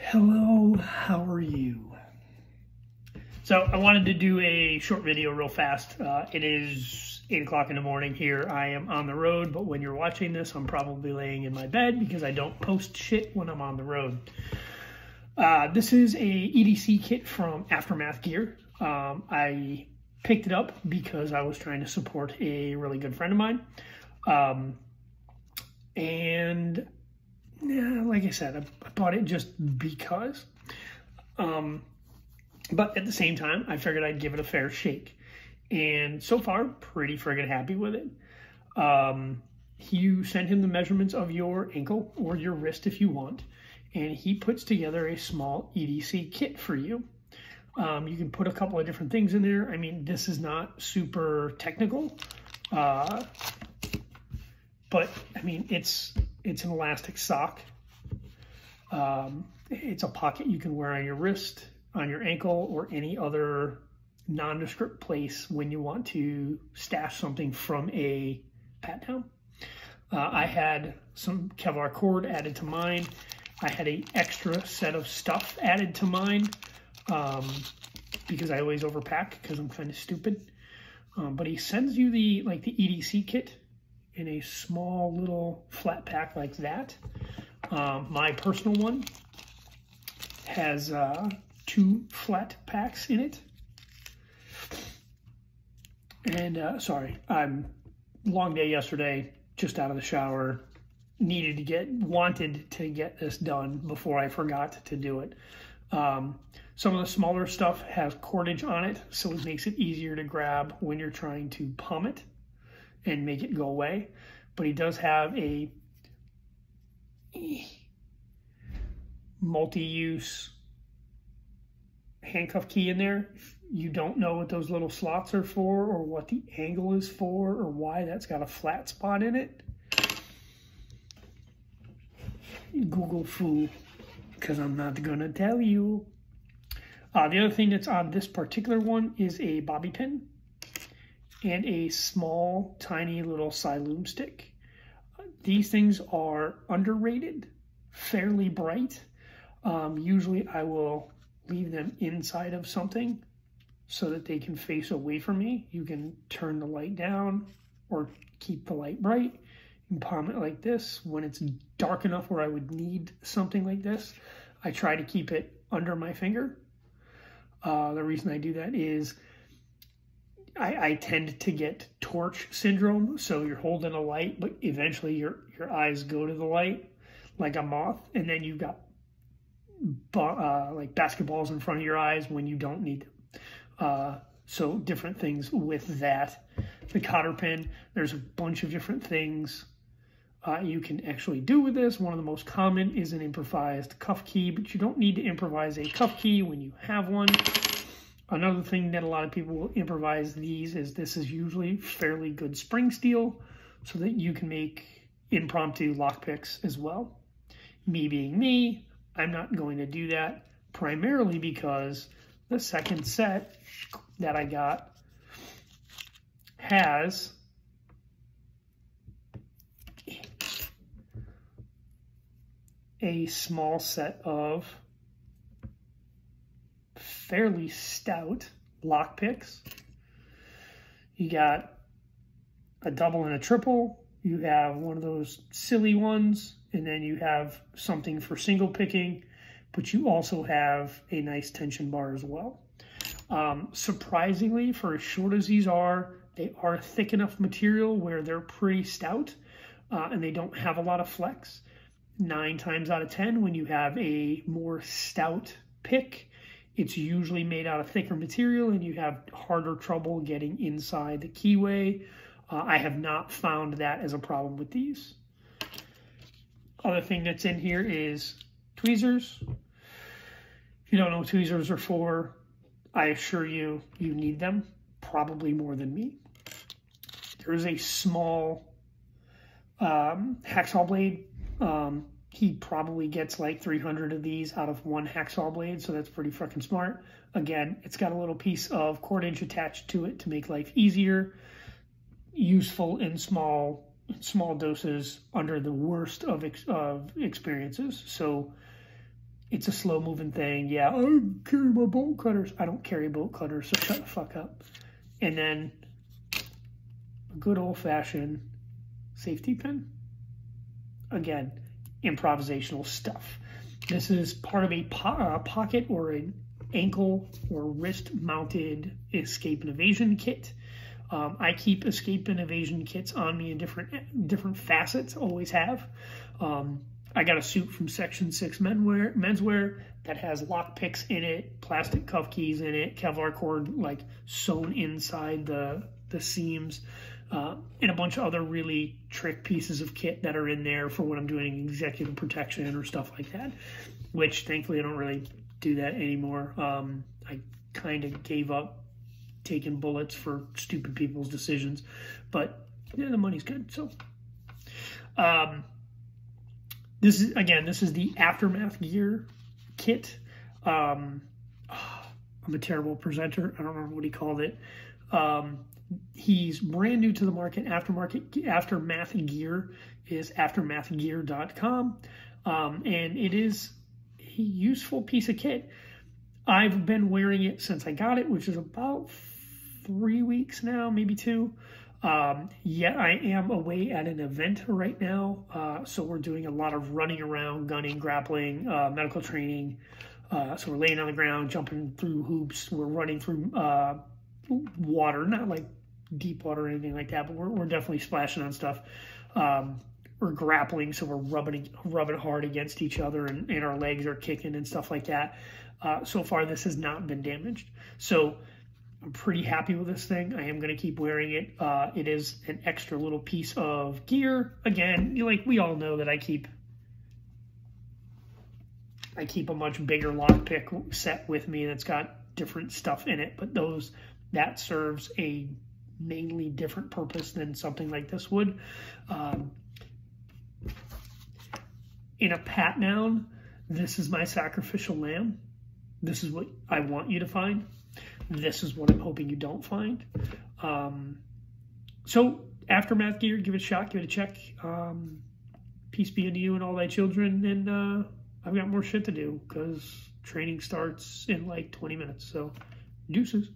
Hello, how are you? So I wanted to do a short video real fast. It is 8 o'clock in the morning here. I am on the road, but when you're watching this, I'm probably laying in my bed because I don't post shit when I'm on the road. This is a EDC kit from Aftermath Gear. I picked it up because I was trying to support a really good friend of mine. And yeah, like I said, I bought it just because. But at the same time, I figured I'd give it a fair shake. And so far, pretty friggin' happy with it. You send him the measurements of your ankle or your wrist if you want, and he puts together a small EDC kit for you. You can put a couple of different things in there. I mean, this is not super technical, but I mean, it's an elastic sock. It's a pocket you can wear on your wrist, on your ankle, or any other nondescript place when you want to stash something from a pat down. I had some Kevlar cord added to mine. I had an extra set of stuff added to mine because I always overpack because I'm kind of stupid. But he sends you the EDC kit in a small little flat pack like that. My personal one has 2 flat packs in it. And sorry, long day yesterday, just out of the shower, wanted to get this done before I forgot to do it. Some of the smaller stuff has cordage on it, so it makes it easier to grab when you're trying to palm it and make it go away. But he does have a multi-use handcuff key in there. If you don't know what those little slots are for, or what the angle is for, or why that's got a flat spot in it, Google fool, because I'm not gonna tell you. The other thing that's on this particular one is a bobby pin and a small, tiny little siloom stick. These things are underrated, fairly bright. Usually I will leave them inside of something so that they can face away from me. You can turn the light down or keep the light bright. You can palm it like this. When it's dark enough where I would need something like this, I try to keep it under my finger. The reason I do that is I tend to get torch syndrome. So you're holding a light, but eventually your eyes go to the light like a moth, and then you've got like basketballs in front of your eyes when you don't need them. So different things with that. The cotter pin, there's a bunch of different things you can actually do with this. One of the most common is an improvised cuff key, but you don't need to improvise a cuff key when you have one. Another thing that a lot of people will improvise these is this is usually fairly good spring steel so that you can make impromptu lockpicks as well. Me being me, I'm not going to do that, primarily because the second set that I got has a small set of fairly stout lockpicks. You got a double and a triple. You have one of those silly ones, and then you have something for single picking, but you also have a nice tension bar as well. Surprisingly, for as short as these are, they are thick enough material where they're pretty stout, and they don't have a lot of flex. 9 times out of 10, when you have a more stout pick, it's usually made out of thicker material and you have harder trouble getting inside the keyway. I have not found that as a problem with these. Other thing that's in here is tweezers. If you don't know what tweezers are for, I assure you, you need them, probably more than me. There's a small hacksaw blade. He probably gets like 300 of these out of one hacksaw blade, so that's pretty fucking smart. Again, it's got a little piece of cordage attached to it to make life easier. Useful in small doses under the worst of experiences. So it's a slow moving thing. Yeah, I carry my bolt cutters. I don't carry bolt cutters, so shut the fuck up. And then a good old fashioned safety pin. Again, improvisational stuff. This is part of a pocket or an ankle or wrist mounted escape and evasion kit. I keep escape and evasion kits on me in different facets, always have. I got a suit from Section 6 menswear that has lock picks in it, plastic cuff keys in it, Kevlar cord like sewn inside the seams, and a bunch of other really trick pieces of kit that are in there for when I'm doing executive protection or stuff like that, which thankfully I don't really do that anymore. I kind of gave up taking bullets for stupid people's decisions, but yeah, the money's good. So this is the Aftermath gear kit. I'm a terrible presenter. I don't remember what he called it. He's brand new to the market. Aftermath gear is aftermathgear.com, and it is a useful piece of kit. I've been wearing it since I got it, which is about 3 weeks now, maybe 2. Yet I am away at an event right now, so we're doing a lot of running around, gunning, grappling, medical training. So we're laying on the ground, jumping through hoops. We're running through water, not like deep water or anything like that, but we're definitely splashing on stuff. We're grappling, so we're rubbing hard against each other, and our legs are kicking and stuff like that. So far, this has not been damaged. So I'm pretty happy with this thing. I am going to keep wearing it. It is an extra little piece of gear. Again, like we all know that I keep a much bigger lockpick set with me that's got different stuff in it, but that serves a mainly different purpose than something like this would. In a pat down, this is my sacrificial lamb. This is what I want you to find. This is what I'm hoping you don't find. So Aftermath gear, give it a shot, give it a check. Peace be unto you and all thy children. And I've got more shit to do because training starts in like 20 minutes. So deuces.